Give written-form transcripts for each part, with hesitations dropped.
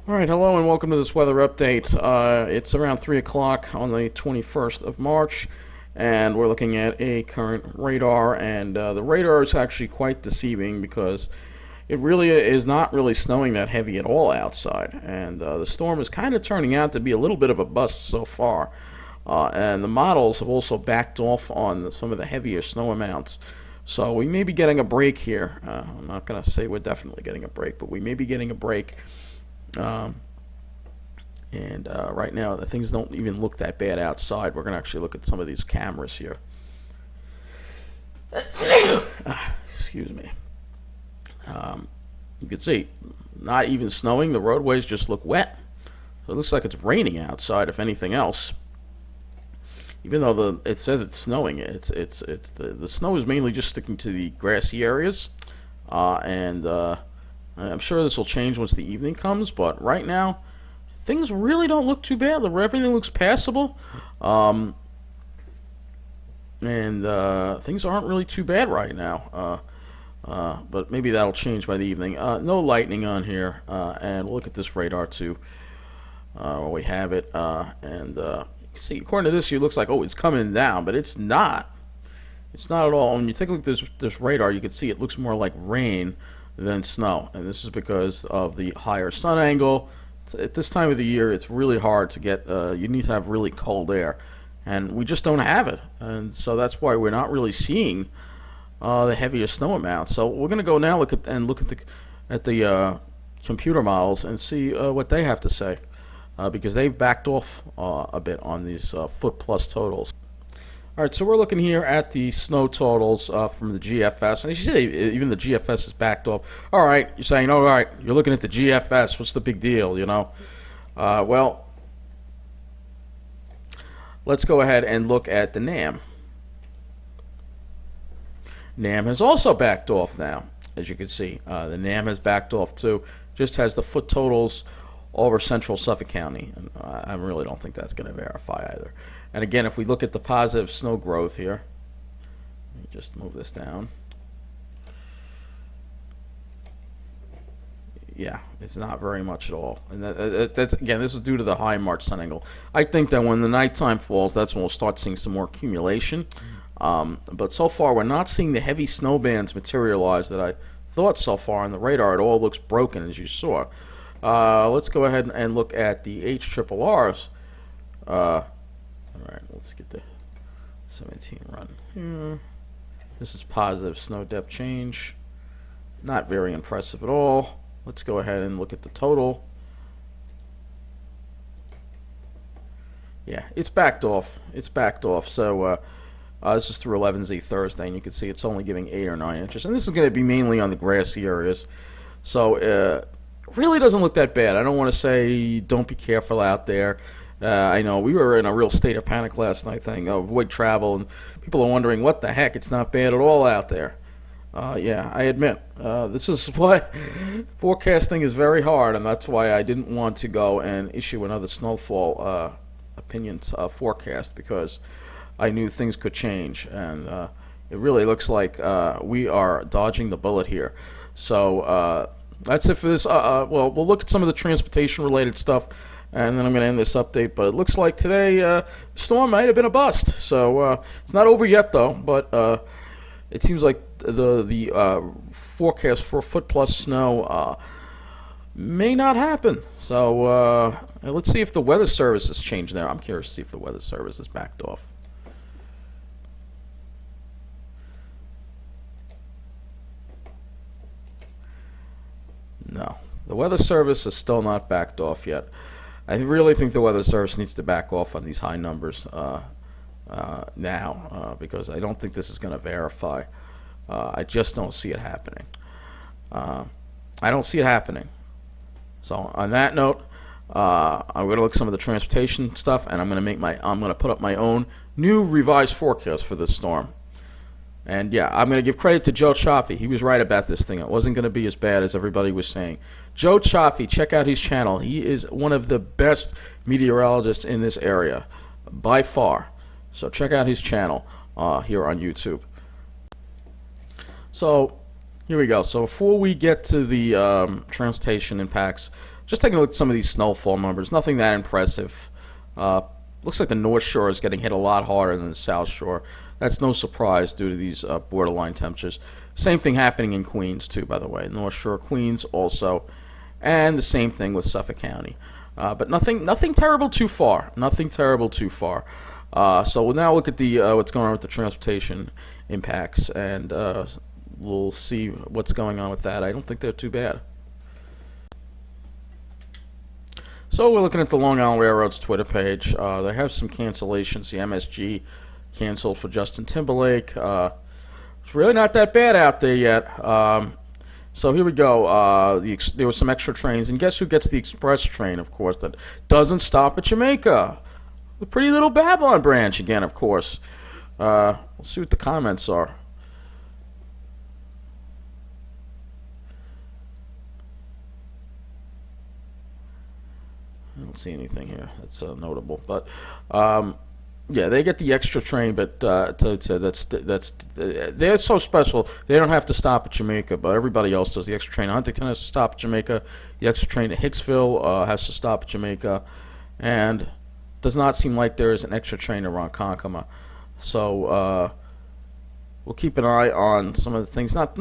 All right, hello and welcome to this weather update. It's around 3 o'clock on the 21st of March, and we're looking at a current radar, and the radar is actually quite deceiving because it really is not really snowing that heavy at all outside, and the storm is kind of turning out to be a little bit of a bust so far. And the models have also backed off on some of the heavier snow amounts. So we may be getting a break here. I'm not going to say we're definitely getting a break, but we may be getting a break. And right now, the things don't even look that bad outside. We're going to actually look at some of these cameras here. Excuse me. You can see, not even snowing. The roadways just look wet. So it looks like it's raining outside, if anything else. Even though it says it's snowing, the snow is mainly just sticking to the grassy areas, and I'm sure this will change once the evening comes. But right now, things really don't look too bad. Everything looks passable, and things aren't really too bad right now. But maybe that'll change by the evening. No lightning on here, and we'll look at this radar too. We have it, and see, according to this, it looks like, oh, it's coming down, but it's not. It's not at all. When you take a look at this radar, you can see it looks more like rain than snow, and this is because of the higher sun angle. At this time of the year, it's really hard to get. You need to have really cold air, and we just don't have it, and so that's why we're not really seeing the heavier snow amount. So we're going to go now look at the computer models and see what they have to say. Because they've backed off a bit on these foot plus totals. All right, so we're looking here at the snow totals from the GFS, and as you see, even the GFS is backed off. All right, you're saying, all right, you're looking at the GFS. What's the big deal, you know? Well, let's go ahead and look at the NAM. NAM has also backed off now, as you can see. The NAM has backed off too. Just has the foot totals over central Suffolk County, and I really don't think that's going to verify either. And again, if we look at the positive snow growth here, let me just move this down. Yeah, it's not very much at all, and that's again, this is due to the high March sun angle. I think that when the nighttime falls, that's when we'll start seeing some more accumulation. But so far, we're not seeing the heavy snow bands materialize that I thought so far on the radar. It all looks broken, as you saw. Let's go ahead and look at the HRRRs. Alright, let's get the 17 run here. This is positive snow depth change. Not very impressive at all. Let's go ahead and look at the total. Yeah, it's backed off. It's backed off. So this is through 11Z Thursday, and you can see it's only giving 8 or 9 inches. And this is going to be mainly on the grassy areas. So really doesn't look that bad. I don't want to say don't be careful out there. I know we were in a real state of panic last night, saying avoid travel, and people are wondering what the heck. It's not bad at all out there. Yeah, I admit this is why forecasting is very hard, and that's why I didn't want to go and issue another snowfall opinions forecast, because I knew things could change, and it really looks like we are dodging the bullet here. So that's it for this. Well, we'll look at some of the transportation-related stuff, and then I'm going to end this update. But it looks like today, storm might have been a bust. So it's not over yet, though. But it seems like the forecast for foot plus snow may not happen. So let's see if the weather service has changed there. I'm curious to see if the weather service has backed off. No, the weather service is still not backed off yet. I really think the weather service needs to back off on these high numbers now, because I don't think this is going to verify. I just don't see it happening. I don't see it happening. So on that note, I'm going to look at some of the transportation stuff, and I'm going to put up my own new revised forecast for this storm. And yeah, I'm going to give credit to Joe Cioffi. He was right about this thing. It wasn't going to be as bad as everybody was saying. Joe Cioffi, check out his channel. He is one of the best meteorologists in this area, by far. So check out his channel here on YouTube. So here we go. So before we get to the transportation impacts, Just taking a look at some of these snowfall numbers. Nothing that impressive. Looks like the North Shore is getting hit a lot harder than the South Shore. That's no surprise due to these borderline temperatures. Same thing happening in Queens too, by the way. North Shore, Queens also, and the same thing with Suffolk County. But nothing terrible too far. Nothing terrible too far. So we'll now look at the what's going on with the transportation impacts, and we'll see what's going on with that. I don't think they're too bad. So we're looking at the Long Island Railroad's Twitter page. They have some cancellations. The MSG canceled for Justin Timberlake. It's really not that bad out there yet. So here we go. There were some extra trains, and guess who gets the express train, of course, that doesn't stop at Jamaica? The Pretty Little Babylon branch again, of course. We'll see what the comments are. I don't see anything here that's notable, but yeah, they get the extra train, but they're so special. They don't have to stop at Jamaica, but everybody else does. The extra train to Huntington has to stop at Jamaica. The extra train to Hicksville has to stop at Jamaica, and does not seem like there is an extra train to Ronkonkoma. So we'll keep an eye on some of the things. Not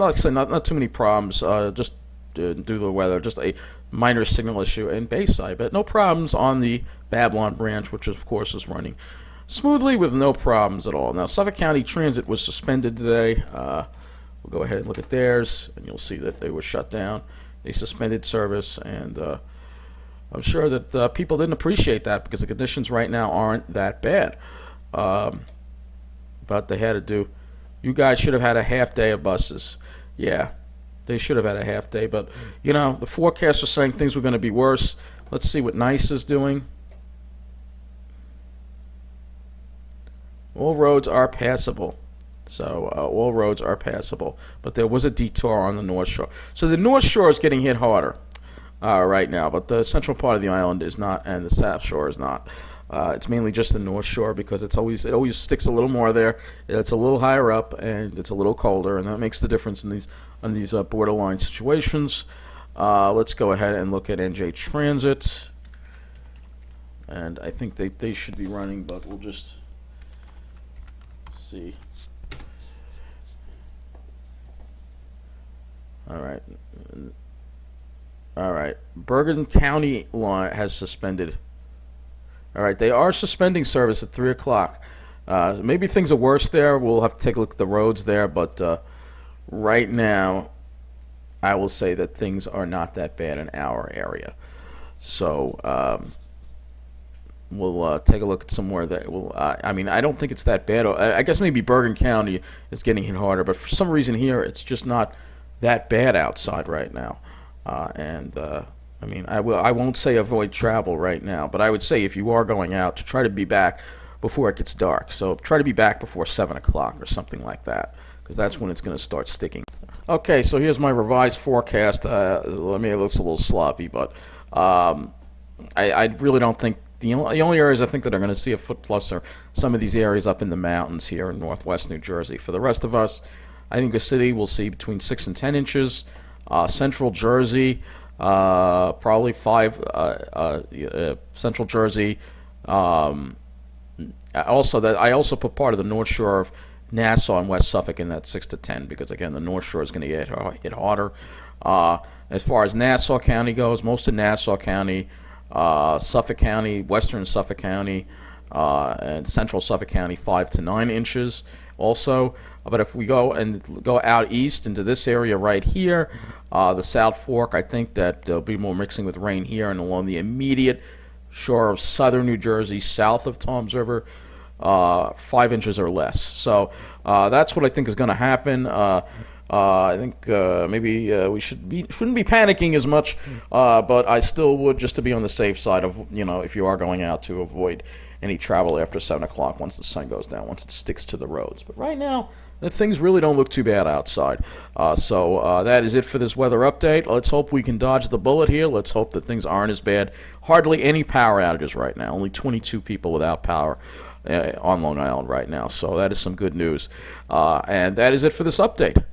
too many problems. Just due to the weather, just a minor signal issue in Bayside, but no problems on the Babylon branch, which of course is running smoothly with no problems at all. Now, Suffolk County Transit was suspended today. We'll go ahead and look at theirs, and you'll see that they were shut down. They suspended service, and I'm sure that people didn't appreciate that because the conditions right now aren't that bad. But they had to do. You guys should have had a half day of buses. Yeah, they should have had a half day, but you know, the forecast was saying things were going to be worse. Let's see what NICE is doing. All roads are passable. So all roads are passable, but there was a detour on the North Shore. So the North Shore is getting hit harder right now, but the central part of the island is not, and the South Shore is not. It's mainly just the North Shore because it always sticks a little more there. It's a little higher up and it's a little colder, and that makes the difference in these borderline situations. Let's go ahead and look at NJ Transit, and I think they should be running, but we'll just see. All right. Bergen County line has suspended. All right, they are suspending service at 3 o'clock. Maybe things are worse there. We'll have to take a look at the roads there, but right now, I will say that things are not that bad in our area. So we'll take a look at some more that will. I mean, I don't think it's that bad. I guess maybe Bergen County is getting hit harder, but for some reason here, it's just not that bad outside right now. I mean, I won't say avoid travel right now, but I would say if you are going out, to try to be back before it gets dark. So try to be back before 7 o'clock or something like that, because that's when it's going to start sticking. Okay, so here's my revised forecast. It looks a little sloppy, but I really don't think the only areas I think that are going to see a foot plus are some of these areas up in the mountains here in northwest New Jersey. For the rest of us, I think the city will see between 6 and 10 inches. Central Jersey, probably 5. Central Jersey. I also put part of the North Shore of Nassau and West Suffolk in that 6 to 10 because again the North Shore is going to get hit harder. As far as Nassau County goes, most of Nassau County, Suffolk County, Western Suffolk County, and Central Suffolk County 5 to 9 inches also. But if we go out east into this area right here, the South Fork, I think that there'll be more mixing with rain here and along the immediate shore of southern New Jersey, south of Toms River, 5 inches or less. So that's what I think is going to happen. I think maybe we shouldn't be panicking as much, but I still would, just to be on the safe side of, if you are going out, to avoid any travel after 7 o'clock once the sun goes down, once it sticks to the roads. But right now, things really don't look too bad outside. So that is it for this weather update. Let's hope we can dodge the bullet here. Let's hope that things aren't as bad. Hardly any power outages right now. Only 22 people without power on Long Island right now. So that is some good news. And that is it for this update.